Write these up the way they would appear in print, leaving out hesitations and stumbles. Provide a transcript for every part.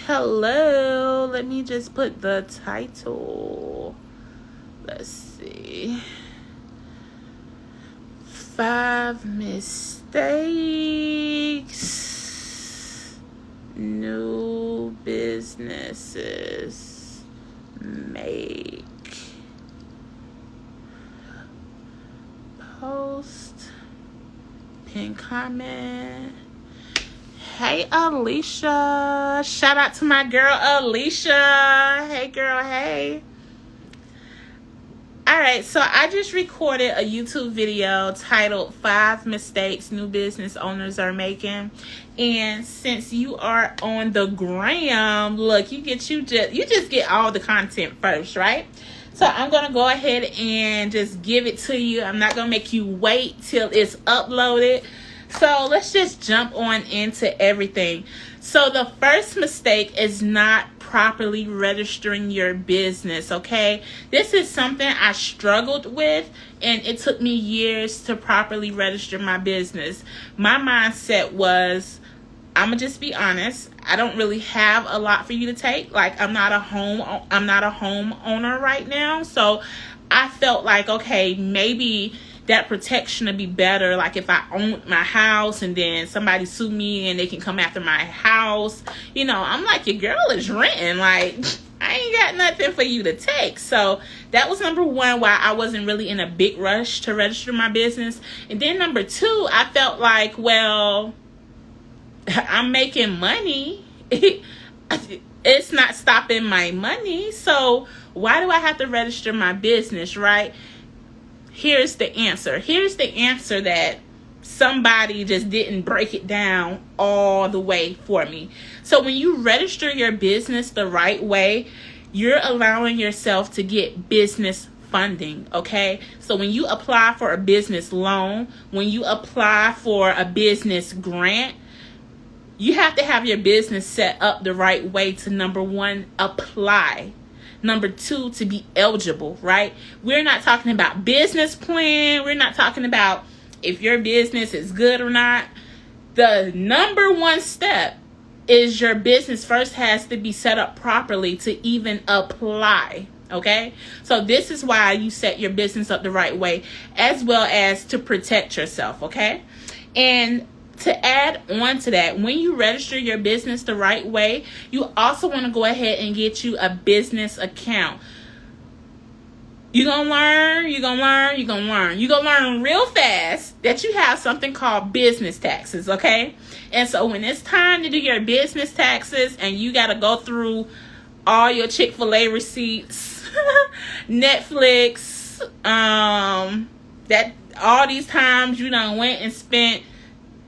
Hello. Let me just put the title. Let's see. 5 mistakes new businesses make. Post, pin comment. Hey, Alicia. Shout out to my girl, Alicia. Hey, girl, hey. All right, so I just recorded a YouTube video titled 5 Mistakes New Business Owners Are Making. And since you are on the gram, look, you just get all the content first, right? So I'm going to go ahead and just give it to you. I'm not going to make you wait till it's uploaded. So let's just jump on into everything. So the first mistake is not properly registering your business, okay? This is something I struggled with, and it took me years to properly register my business. My mindset was, I'm gonna just be honest, I don't really have a lot for you to take. Like, I'm not a homeowner right now, so I felt like, okay, maybe that protection would be better, like if I owned my house and then somebody sue me and they can come after my house. You know, I'm like, your girl is renting. Like, I ain't got nothing for you to take. So that was number one, why I wasn't really in a big rush to register my business. And then number two, I felt like, well, I'm making money. It's not stopping my money. So why do I have to register my business, right? Here's the answer. Here's the answer that somebody just didn't break it down all the way for me. So when you register your business the right way, you're allowing yourself to get business funding, okay? So when you apply for a business loan, when you apply for a business grant, you have to have your business set up the right way to, number one, apply. Number two, to be eligible, right? We're not talking about business plan. We're not talking about if your business is good or not. The number one step is your business first has to be set up properly to even apply, okay? So this is why you set your business up the right way, as well as to protect yourself, okay? And to add on to that, when you register your business the right way, you also want to go ahead and get you a business account. You're going to learn real fast that you have something called business taxes, okay? And so when it's time to do your business taxes and you got to go through all your Chick-fil-A receipts, Netflix, that all these times you done went and spent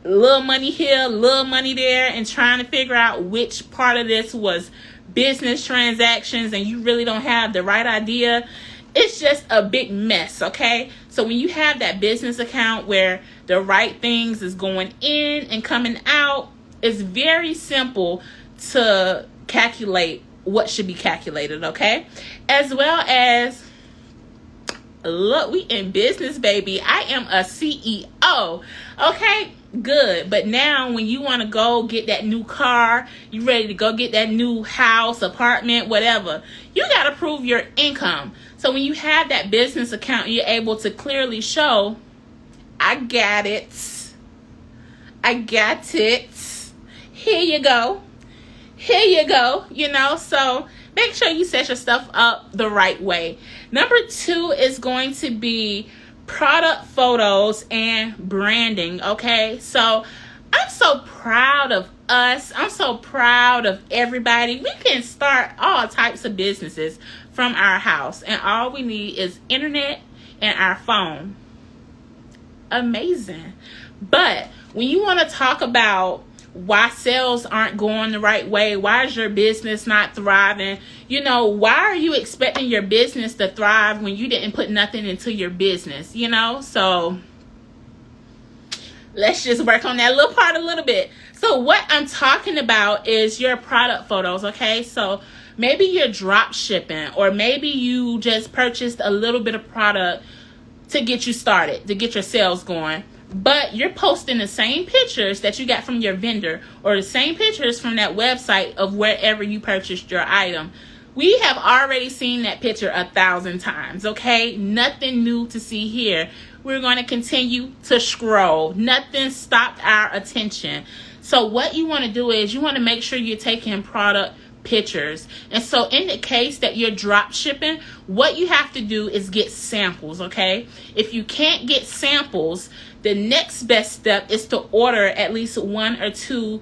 little money here, little money there, and trying to figure out which part of this was business transactions and you really don't have the right idea, it's just a big mess, okay? So when you have that business account where the right things is going in and coming out, it's very simple to calculate what should be calculated, okay? As well as, look, we in business, baby. I am a CEO, okay? Good. But now when you want to go get that new car, you ready to go get that new house, apartment, whatever, you got to prove your income. So when you have that business account, you're able to clearly show, I got it. Here you go. You know, so make sure you set your stuff up the right way. Number two is going to be product photos and branding, okay? So I'm so proud of us. I'm so proud of everybody. We can start all types of businesses from our house, and all we need is internet and our phone. Amazing. But when you want to talk about why sales aren't going the right way, why is your business not thriving, you know, why are you expecting your business to thrive when you didn't put nothing into your business, you know? So let's just work on that little part a little bit. So what I'm talking about is your product photos, okay? So maybe you're drop shipping, or maybe you just purchased a little bit of product to get you started, to get your sales going. but you're posting the same pictures that you got from your vendor or the same pictures from that website of wherever you purchased your item. We have already seen that picture 1,000 times, okay? Nothing new to see here. We're going to continue to scroll. Nothing stopped our attention. So what you want to do is you want to make sure you're taking product pictures. And so in the case that you're drop shipping, what you have to do is get samples, okay? If you can't get samples, the next best step is to order at least 1 or 2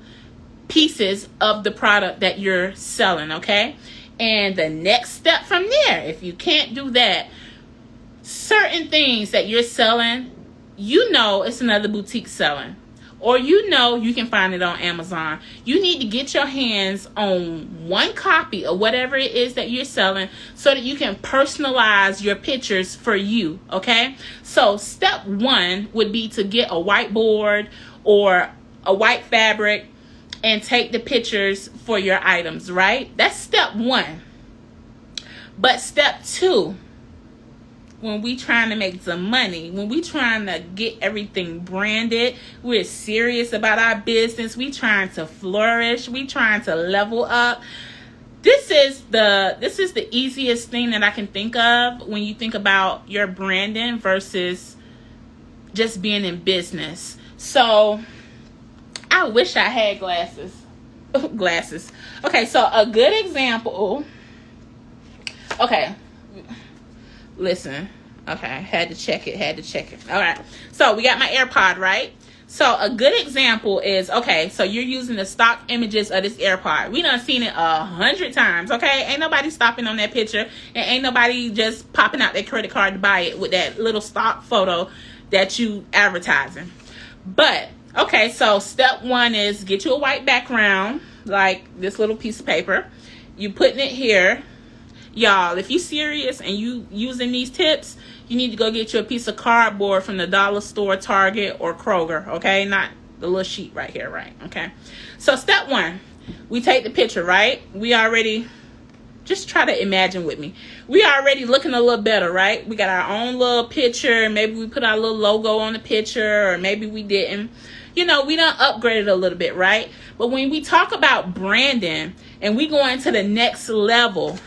pieces of the product that you're selling, okay? And the next step from there, if you can't do that, certain things that you're selling, you know it's another boutique selling. Or you know you can find it on Amazon. You need to get your hands on 1 copy of whatever it is that you're selling so that you can personalize your pictures for you, okay? So step 1 would be to get a whiteboard or a white fabric and take the pictures for your items, right? That's step 1. But step 2, when we trying to make some money, when we trying to get everything branded, we're serious about our business, we trying to flourish, we trying to level up. This is the easiest thing that I can think of when you think about your branding versus just being in business. So I wish I had glasses. Glasses. Okay, so a good example. Okay. Listen. Okay, had to check it. All right. So we got my AirPod, right? So a good example is, okay, so you're using the stock images of this AirPod. We done seen it 100 times, okay? Ain't nobody stopping on that picture, and ain't nobody just popping out their credit card to buy it with that little stock photo that you advertising. But okay, so step 1 is get you a white background, like this little piece of paper. You putting it here. Y'all, if you serious and you using these tips, you need to go get you a piece of cardboard from the dollar store, Target, or Kroger, okay? Not the little sheet right here, right? Okay. So step 1, we take the picture, right? We already, just try to imagine with me. We already looking a little better, right? We got our own little picture. Maybe we put our little logo on the picture, or maybe we didn't. You know, we done upgraded a little bit, right? But when we talk about branding and we go into the next level,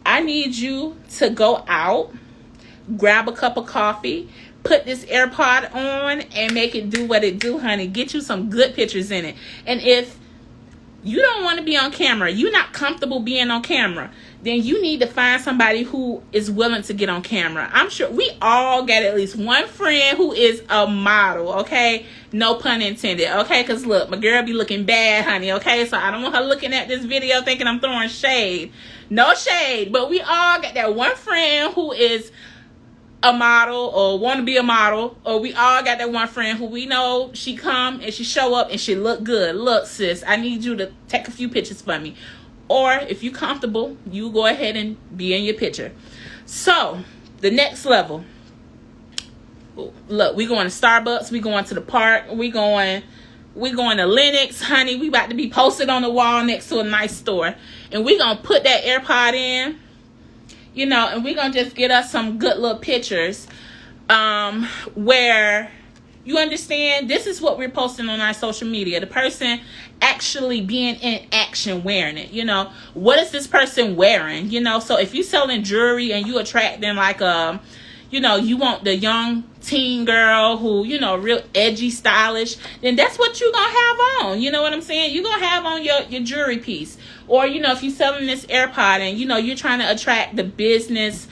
I need you to go out, grab a cup of coffee, put this AirPod on, and make it do what it do, honey. Get you some good pictures in it. And if you don't want to be on camera, you're not comfortable being on camera, then you need to find somebody who is willing to get on camera. I'm sure we all got at least one friend who is a model, okay? No pun intended, okay? Because look, my girl be looking bad, honey, okay? So I don't want her looking at this video thinking I'm throwing shade. No shade, but we all got that one friend who is a model or want to be a model, or we all got that one friend who we know she come and she show up and she look good. Look, sis, I need you to take a few pictures for me. Or if you comfortable, you go ahead and be in your picture. So the next level, look, we going to Starbucks, we going to the park, we going to Lenox, honey. We about to be posted on the wall next to a nice store, and we gonna put that AirPod in, you know, and we gonna just get us some good little pictures, where you understand this is what we're posting on our social media. The person actually being in action wearing it. You know, what is this person wearing? You know, so if you selling jewelry and you attracting like you know, you want the young teen girl who, you know, real edgy, stylish, then that's what you're going to have on. You know what I'm saying? You're going to have on your jewelry piece. Or, you know, if you're selling this AirPod and, you know, you're trying to attract the business,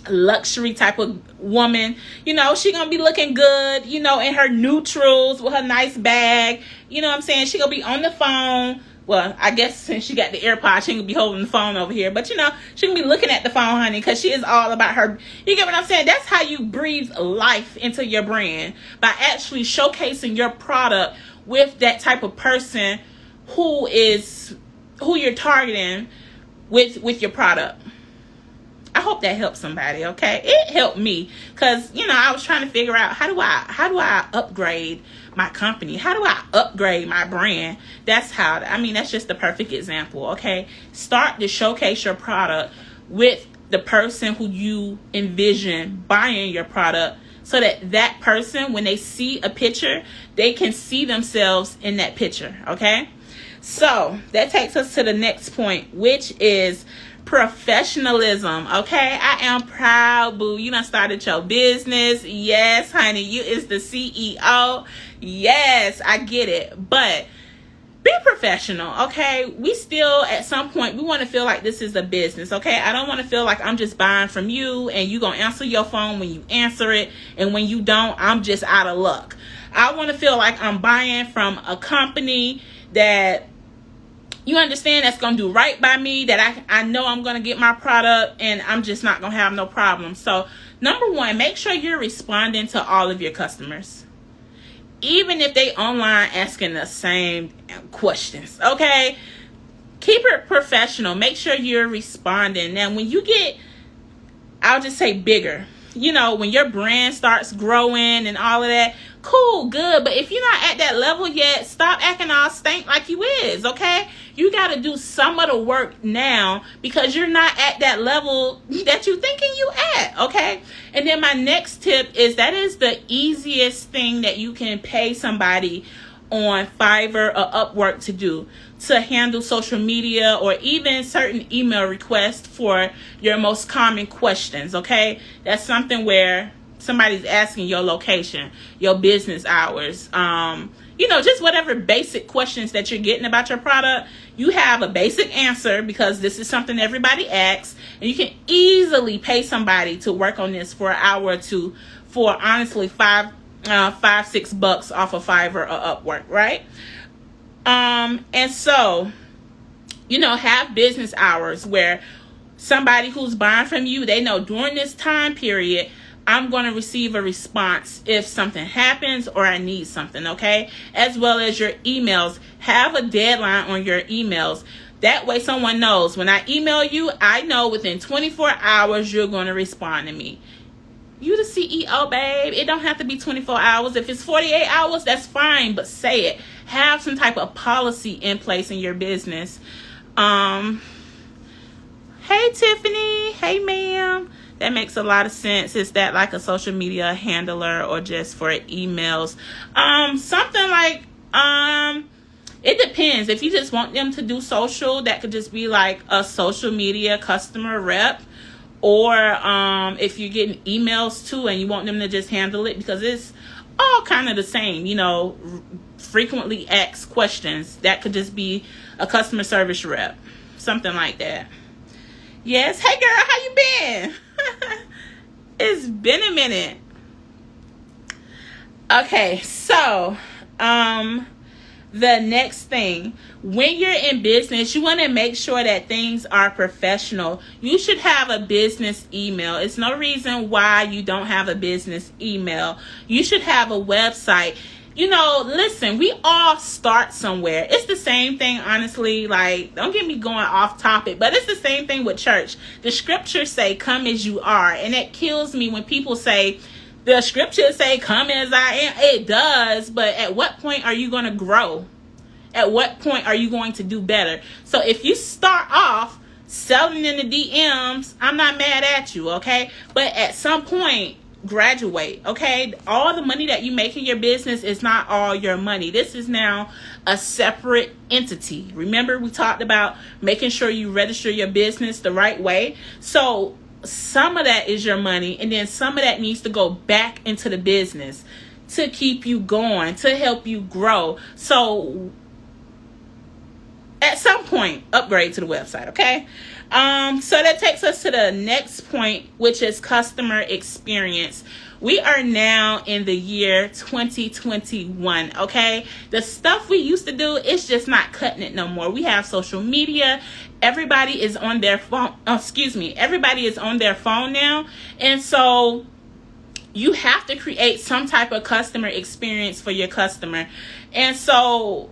luxury type of woman, you know, she going to be looking good, you know, in her neutrals with her nice bag. You know what I'm saying? She going to be on the phone. Well, I guess since she got the AirPod, she can be holding the phone over here. But, you know, she can be looking at the phone, honey, because she is all about her. You get what I'm saying? That's how you breathe life into your brand, by actually showcasing your product with that type of person who you're targeting with your product. I hope that helps somebody, okay? It helped me because, you know, I was trying to figure out how do I upgrade my company? How do I upgrade my brand? That's just the perfect example, okay? Start to showcase your product with the person who you envision buying your product so that that person, when they see a picture, they can see themselves in that picture. Okay, so that takes us to the next point, which is professionalism. Okay, I am proud, boo. You done started your business. Yes, honey, you is the CEO. Yes, I get it, but be professional. Okay, we still at some point we want to feel like this is a business. Okay, I don't want to feel like I'm just buying from you and you gonna answer your phone when you answer it, and when you don't, I'm just out of luck. I want to feel like I'm buying from a company that you understand that's going to do right by me, that I know I'm going to get my product and I'm just not going to have no problem. So, number one, make sure you're responding to all of your customers. Even if they online asking the same questions, okay? Keep it professional. Make sure you're responding. Now, when you get, I'll just say bigger, you know, when your brand starts growing and all of that, cool, good. But if you're not at that level yet, stop acting all stank like you is, okay? You got to do some of the work now because you're not at that level that you thinking you at, okay? And then my next tip is that is the easiest thing that you can pay somebody on Fiverr or Upwork to do, to handle social media or even certain email requests for your most common questions, okay? That's something where somebody's asking your location, your business hours, you know, just whatever basic questions that you're getting about your product. You have a basic answer because this is something everybody asks, and you can easily pay somebody to work on this for an hour or two for honestly $5-6 off of Fiverr or Upwork, right? And so, you know, have business hours where somebody who's buying from you, they know during this time period, I'm going to receive a response if something happens or I need something, okay? As well as your emails. Have a deadline on your emails. That way someone knows when I email you, I know within 24 hours you're going to respond to me. You the CEO, babe. It don't have to be 24 hours. If it's 48 hours, that's fine, but say it. Have some type of policy in place in your business. Hey, Tiffany. Hey, ma'am. That makes a lot of sense. Is that like a social media handler or just for emails? Something like, it depends. If you just want them to do social, that could just be like a social media customer rep. Or if you're getting emails too and you want them to just handle it, because it's all kind of the same, you know, frequently asked questions. That could just be a customer service rep. Something like that. Yes. Hey, girl, how you been? It's been a minute. Okay, so the next thing, when you're in business, you want to make sure that things are professional. You should have a business email. It's no reason why you don't have a business email. You should have a website. You know, listen, we all start somewhere. It's the same thing, honestly. Like, don't get me going off topic, but it's the same thing with church. The scriptures say, come as you are. And it kills me when people say, the scriptures say, come as I am. It does, but at what point are you going to grow? At what point are you going to do better? So if you start off selling in the DMs, I'm not mad at you, okay? But at some point, graduate, okay? All the money that you make in your business is not all your money. This is now a separate entity. Remember, we talked about making sure you register your business the right way. So some of that is your money, and then some of that needs to go back into the business to keep you going, to help you grow. So at some point, upgrade to the website, okay? So that takes us to the next point, which is customer experience. We are now in the year 2021, okay? The stuff we used to do, it's just not cutting it no more. We have social media. Everybody is on their phone. Everybody is on their phone now. And so you have to create some type of customer experience for your customer. And so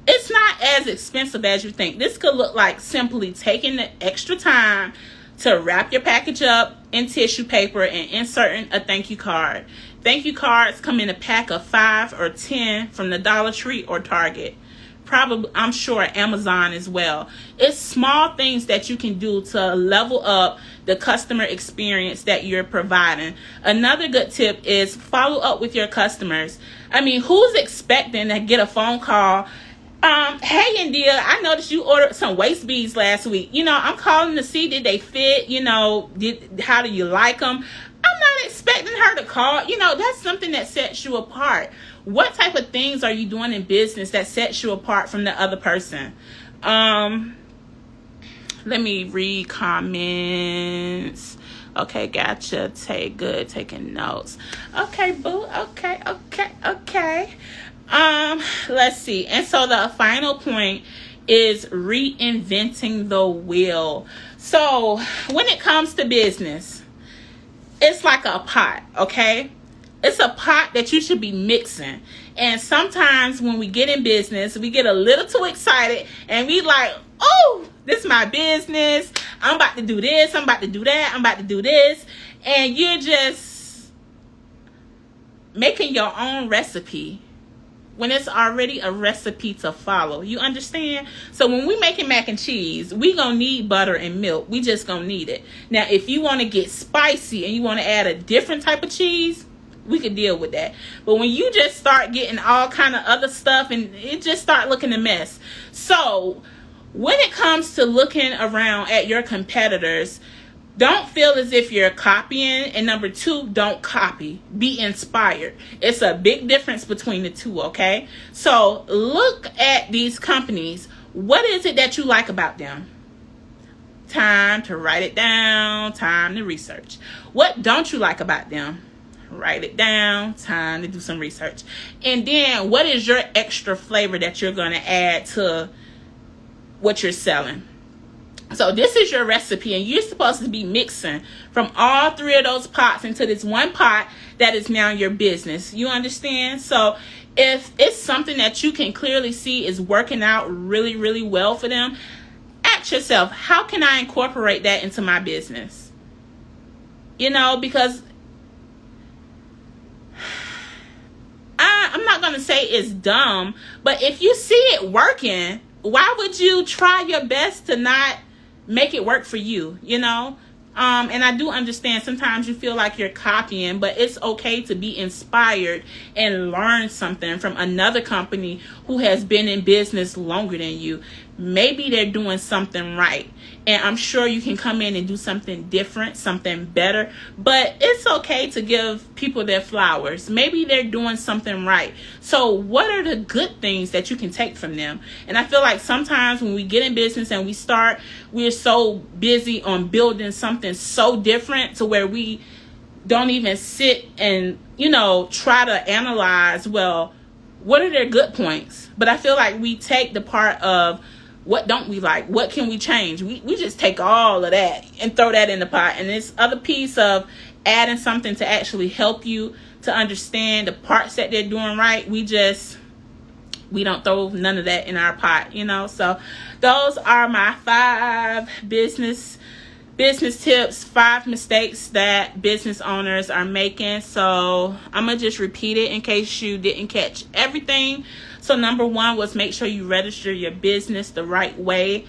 it's not as expensive as you think. This could look like simply taking the extra time to wrap your package up in tissue paper and inserting a thank you card. Thank you cards come in a pack of 5 or 10 from the Dollar Tree or Target. probably, I'm sure, Amazon as well. It's small things that you can do to level up the customer experience that you're providing. Another good tip is follow up with your customers. I mean, who's expecting to get a phone call? Hey India, I noticed you ordered some waist beads last week. I'm calling to see, did they fit? How do you like them? I'm not expecting her to call. That's something that sets you apart. What type of things are you doing in business that sets you apart from the other person? Let me read comments. Okay, gotcha. Good. Taking notes. Okay, boo. Okay. Let's see. And so the final point is reinventing the wheel. So when it comes to business, it's like a pot, okay? It's a pot that you should be mixing. And sometimes when we get in business, we get a little too excited and we like, oh, this is my business. I'm about to do this. I'm about to do that. I'm about to do this. And you're just making your own recipe when it's already a recipe to follow. You understand? So when we making mac and cheese, we gonna need butter and milk. We just gonna need it. Now, if you want to get spicy and you want to add a different type of cheese, we could deal with that. But when you just start getting all kind of other stuff, and it just start looking a mess. So when it comes to looking around at your competitors, don't feel as if you're copying. And number two, don't copy. Be inspired. It's a big difference between the two, okay? So look at these companies. What is it that you like about them? Time to write it down. Time to research. What don't you like about them? Write it down. Time to do some research. And then what is your extra flavor that you're going to add to what you're selling? So this is your recipe, and you're supposed to be mixing from all three of those pots into this one pot that is now your business. You understand? So if it's something that you can clearly see is working out really, really well for them, ask yourself, how can I incorporate that into my business? Because I'm not going to say it's dumb, but if you see it working, why would you try your best to not make it work for you? And I do understand sometimes you feel like you're copying, but it's okay to be inspired and learn something from another company who has been in business longer than you. Maybe they're doing something right, and I'm sure you can come in and do something different, something better. But it's okay to give people their flowers. Maybe they're doing something right. So what are the good things that you can take from them? And I feel like sometimes when we get in business and we're so busy on building something so different to where we don't even sit and try to analyze, well, what are their good points? But I feel like we take the part of what don't we like? What can we change? We just take all of that and throw that in the pot. And this other piece of adding something to actually help you to understand the parts that they're doing right, we don't throw none of that in our pot, So those are my 5 business tips, 5 mistakes that business owners are making. So I'm going to just repeat it in case you didn't catch everything. So number 1 was make sure you register your business the right way.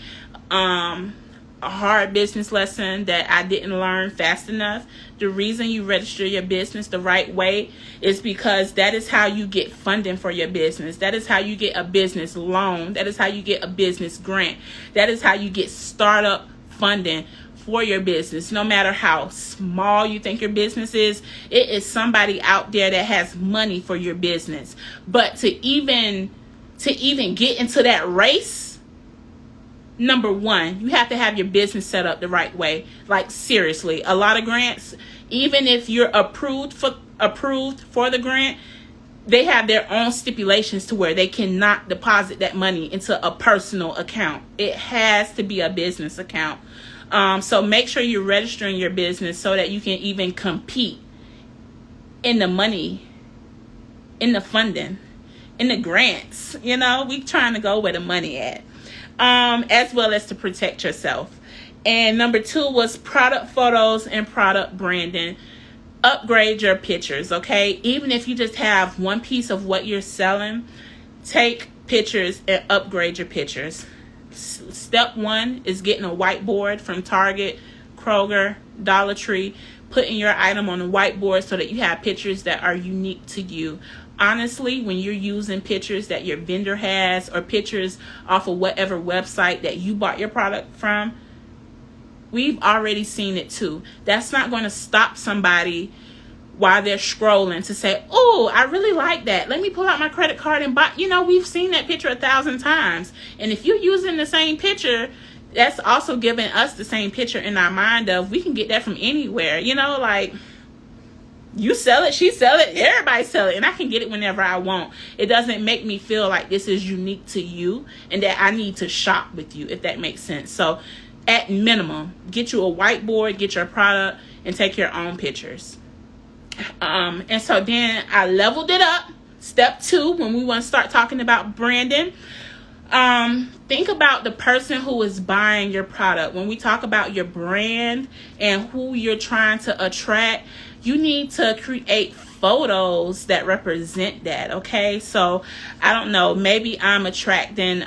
A hard business lesson that I didn't learn fast enough. The reason you register your business the right way is because that is how you get funding for your business. That is how you get a business loan. That is how you get a business grant. That is how you get startup funding for your business. No matter how small you think your business is, it is somebody out there that has money for your business. But to even get into that race, number 1, you have to have your business set up the right way. Like seriously, a lot of grants, even if you're approved for the grant, they have their own stipulations to where they cannot deposit that money into a personal account. It has to be a business account. So make sure you're registering your business so that you can even compete in the money, in the funding, in the grants. We trying to go where the money at, as well as to protect yourself. And number 2 was product photos and product branding. Upgrade your pictures, okay? Even if you just have one piece of what you're selling, take pictures and upgrade your pictures. Step 1 is getting a whiteboard from Target, Kroger, Dollar Tree, putting your item on a whiteboard so that you have pictures that are unique to you. Honestly, when you're using pictures that your vendor has or pictures off of whatever website that you bought your product from, we've already seen it too. That's not going to stop somebody while they're scrolling to say, oh, I really like that. Let me pull out my credit card and buy. We've seen that picture 1,000 times. And if you're using the same picture, that's also giving us the same picture in our mind of we can get that from anywhere. Like you sell it, she sell it, everybody sell it, and I can get it whenever I want. It doesn't make me feel like this is unique to you and that I need to shop with you, if that makes sense. So at minimum, get you a whiteboard, get your product, and take your own pictures. And so then I leveled it up. Step 2, when we want to start talking about branding, think about the person who is buying your product. When we talk about your brand and who you're trying to attract, you need to create photos that represent that. Okay, so I don't know, maybe I'm attracting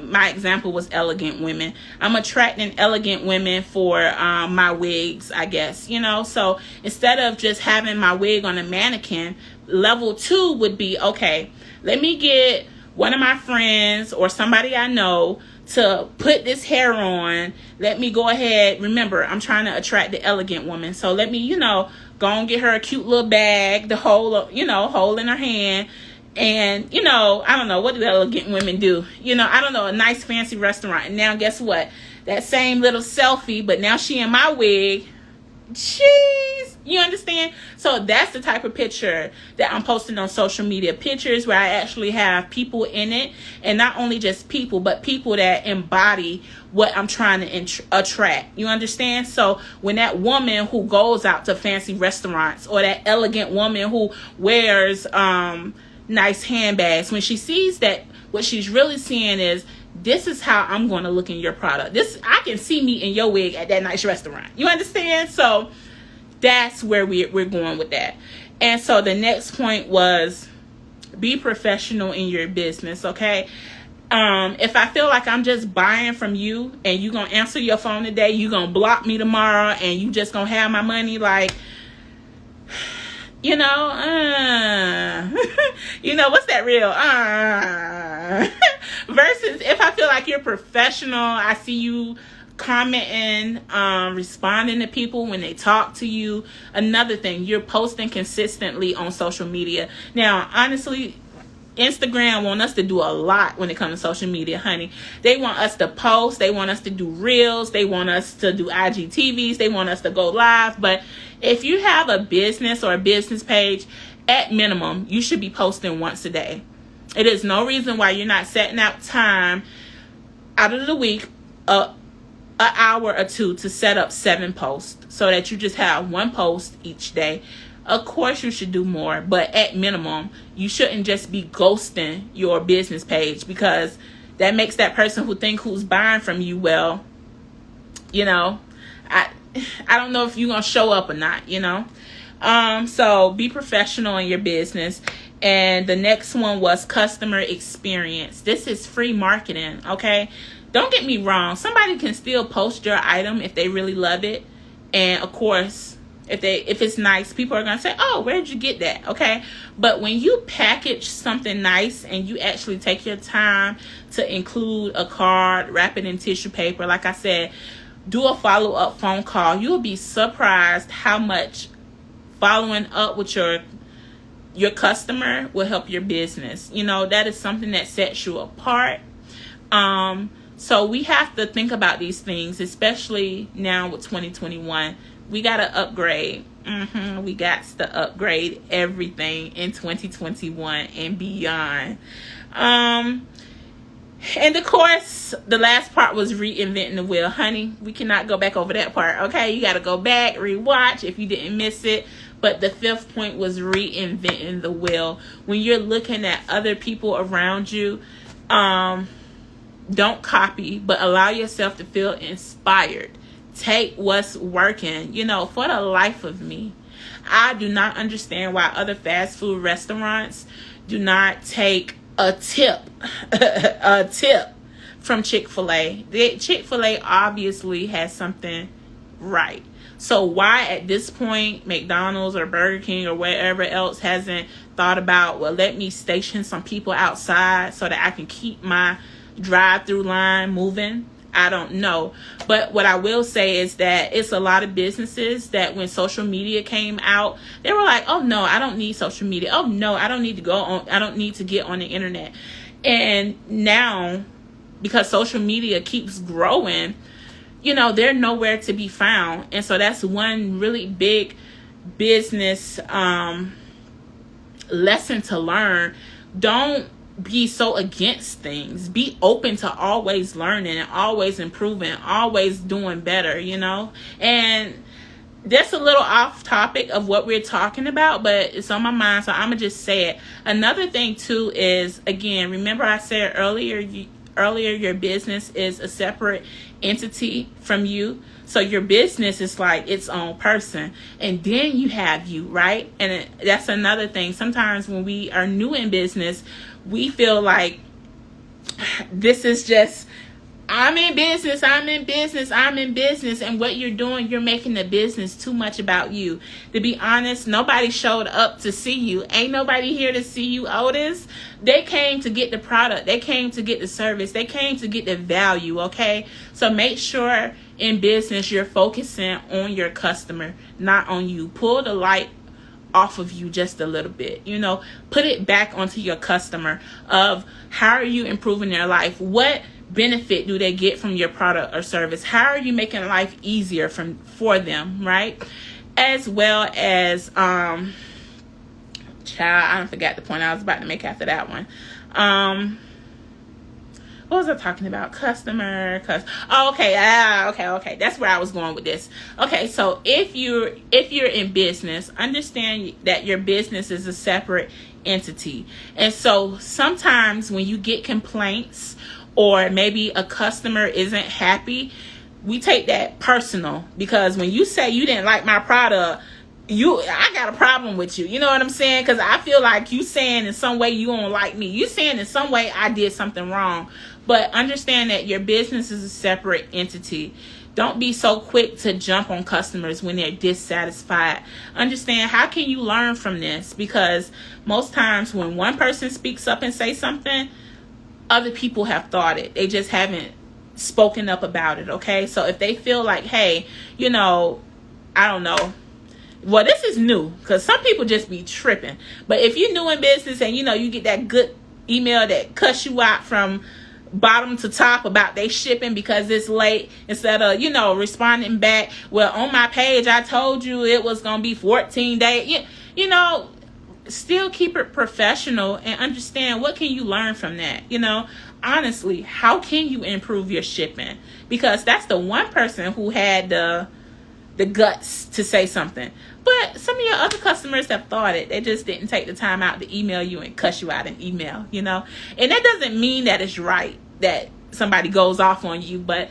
my example was elegant women. I'm attracting elegant women for my wigs, I guess, So instead of just having my wig on a mannequin, level 2 would be, okay, let me get one of my friends or somebody I know to put this hair on. Let me go ahead. Remember, I'm trying to attract the elegant woman. So let me, go and get her a cute little bag, the hole in her hand. And, I don't know, what do elegant women do? I don't know, a nice fancy restaurant. And now guess what? That same little selfie, but now she in my wig. Jeez. You understand? So that's the type of picture that I'm posting on social media. Pictures where I actually have people in it. And not only just people, but people that embody what I'm trying to attract. You understand? So when that woman who goes out to fancy restaurants, or that elegant woman who wears nice handbags, when she sees that, what she's really seeing is, this is how I'm going to look in your product. I can see me in your wig at that nice restaurant. You understand? So that's where we're going with that. And so the next point was, be professional in your business. Okay. If I feel like I'm just buying from you and you're going to answer your phone today, you're going to block me tomorrow, and you just going to have my money, like, what's that real? Versus if I feel like you're professional, I see you commenting, responding to people when they talk to you. Another thing, you're posting consistently on social media. Now, honestly, Instagram want us to do a lot when it comes to social media, honey. They want us to post. They want us to do reels. They want us to do IGTVs. They want us to go live. But if you have a business or a business page, at minimum, you should be posting once a day. It is no reason why you're not setting out time out of the week, an hour or two, to set up 7 posts so that you just have 1 post each day. Of course, you should do more, but at minimum, you shouldn't just be ghosting your business page, because that makes that person who's buying from you, well, I don't know if you're going to show up or not, So be professional in your business. And the next one was customer experience. This is free marketing, okay? Don't get me wrong. Somebody can still post your item if they really love it. And of course, if it's nice, people are going to say, oh, where did you get that? Okay. But when you package something nice and you actually take your time to include a card, wrap it in tissue paper, like I said, do a follow-up phone call, you'll be surprised how much following up with your customer will help your business. That is something that sets you apart. So we have to think about these things, especially now with 2021. We got to upgrade. We got to upgrade everything in 2021 and beyond. And of course, the last part was reinventing the wheel. Honey, we cannot go back over that part. Okay, you got to go back, rewatch if you didn't miss it. But the 5th point was reinventing the wheel. When you're looking at other people around you, don't copy, but allow yourself to feel inspired. Take what's working. For the life of me, I do not understand why other fast food restaurants do not take a tip, a tip from Chick-fil-A. Chick-fil-A obviously has something right. So why at this point McDonald's or Burger King or whatever else hasn't thought about, well, let me station some people outside so that I can keep my drive-through line moving? I don't know. But what I will say is that it's a lot of businesses that when social media came out, they were like, oh no, I don't need social media. Oh no, I don't need to go on. I don't need to get on the internet. And now, because social media keeps growing, you know, they're nowhere to be found. And so that's one really big business lesson to learn. Don't be so against things. Be open to always learning and always improving, always doing better, you know. And that's a little off topic of what we're talking about, but it's on my mind, so I'm gonna just say it. Another thing too is, again, remember I said earlier your business is a separate entity from you. So your business is like its own person, and then you have you, right? And that's another thing. Sometimes when we are new in business, we feel like this is just, I'm in business. And what you're doing, you're making the business too much about you. To be honest, nobody showed up to see you. Ain't nobody here to see you, Otis. They came to get the product. They came to get the service. They came to get the value, okay? So make sure in business you're focusing on your customer, not on you. Pull the light off of you just a little bit, you know. Put it back onto your customer of how are you improving their life? What benefit do they get from your product or service? How are you making life easier for them, right? As well as child, I forgot the point I was about to make after that one. What was I talking about? Customer. Okay. That's where I was going with this. Okay, so if you're in business, understand that your business is a separate entity. And so sometimes when you get complaints or maybe a customer isn't happy, we take that personal, because when you say you didn't like my product, I got a problem with you. You know what I'm saying? Because I feel like you saying in some way you don't like me. You saying in some way I did something wrong. But understand that your business is a separate entity. Don't be so quick to jump on customers when they're dissatisfied. Understand, how can you learn from this? Because most times when one person speaks up and say something, other people have thought it. They just haven't spoken up about it, okay? So if they feel like, hey, you know, I don't know. Well, this is new because some people just be tripping. But if you're new in business and, you know, you get that good email that cuts you out from bottom to top about they shipping because it's late, instead of, you know, responding back, well, on my page I told you it was going to be 14 days. You know, still keep it professional and understand what can you learn from that. You know, honestly, how can you improve your shipping? Because that's the one person who had the guts to say something. But some of your other customers have thought it. They just didn't take the time out to email you and cuss you out in email, you know. And that doesn't mean that it's right that somebody goes off on you, but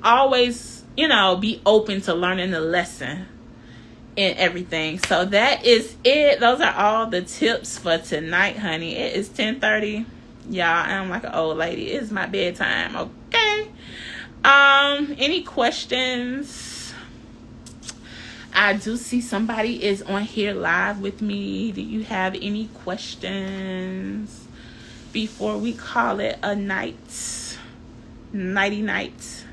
always, you know, be open to learning the lesson in everything. So that is it. Those are all the tips for tonight, honey. It is 10:30. Y'all, I'm like an old lady. It's my bedtime, okay? Any questions? I do see somebody is on here live with me. Do you have any questions before we call it a night? Nighty night.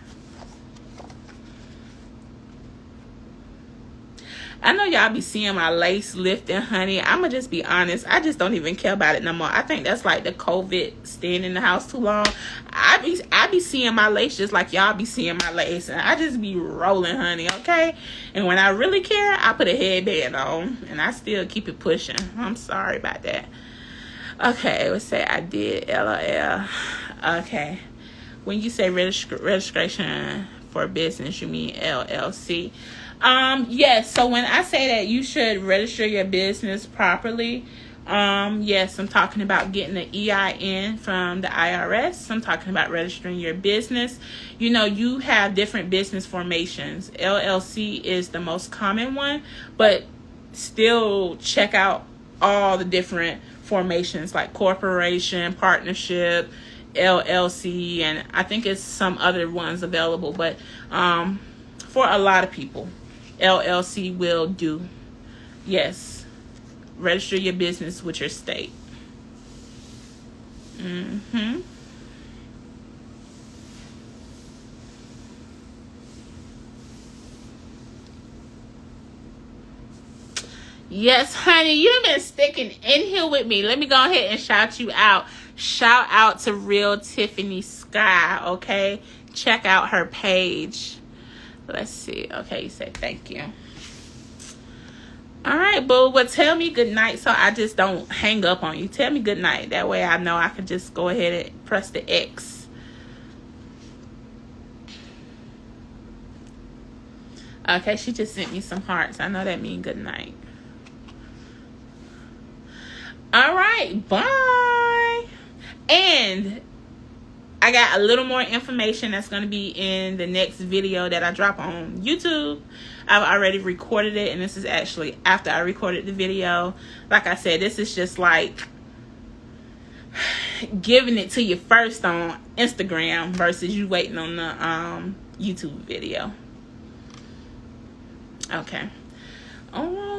I know y'all be seeing my lace lifting, honey. I'ma just be honest. I just don't even care about it no more. I think that's like the COVID staying in the house too long. I be seeing my lace just like y'all be seeing my lace. And I just be rolling, honey, okay? And when I really care, I put a headband on. And I still keep it pushing. I'm sorry about that. Okay, let's say I did LOL. Okay. When you say registration for business, you mean LLC. Yes, so when I say that you should register your business properly, yes, I'm talking about getting an EIN from the IRS. I'm talking about registering your business. You know, you have different business formations. LLC is the most common one, but still check out all the different formations like corporation, partnership, LLC, and I think it's some other ones available. But for a lot of people, LLC will do. Yes, register your business with your state. Yes, honey, you've been sticking in here with me. Let me go ahead and shout you out. Shout out to Real Tiffany Sky, okay? Check out her page. Let's see. Okay, you said thank you. All right, boo. Well, tell me good night so I just don't hang up on you. Tell me good night. That way I know I can just go ahead and press the X. Okay, she just sent me some hearts. I know that means good night. All right, bye. And I got a little more information that's going to be in the next video that I drop on YouTube. I've already recorded it, and this is actually after I recorded the video. Like I said, this is just like giving it to you first on Instagram versus you waiting on the YouTube video. Okay. All right.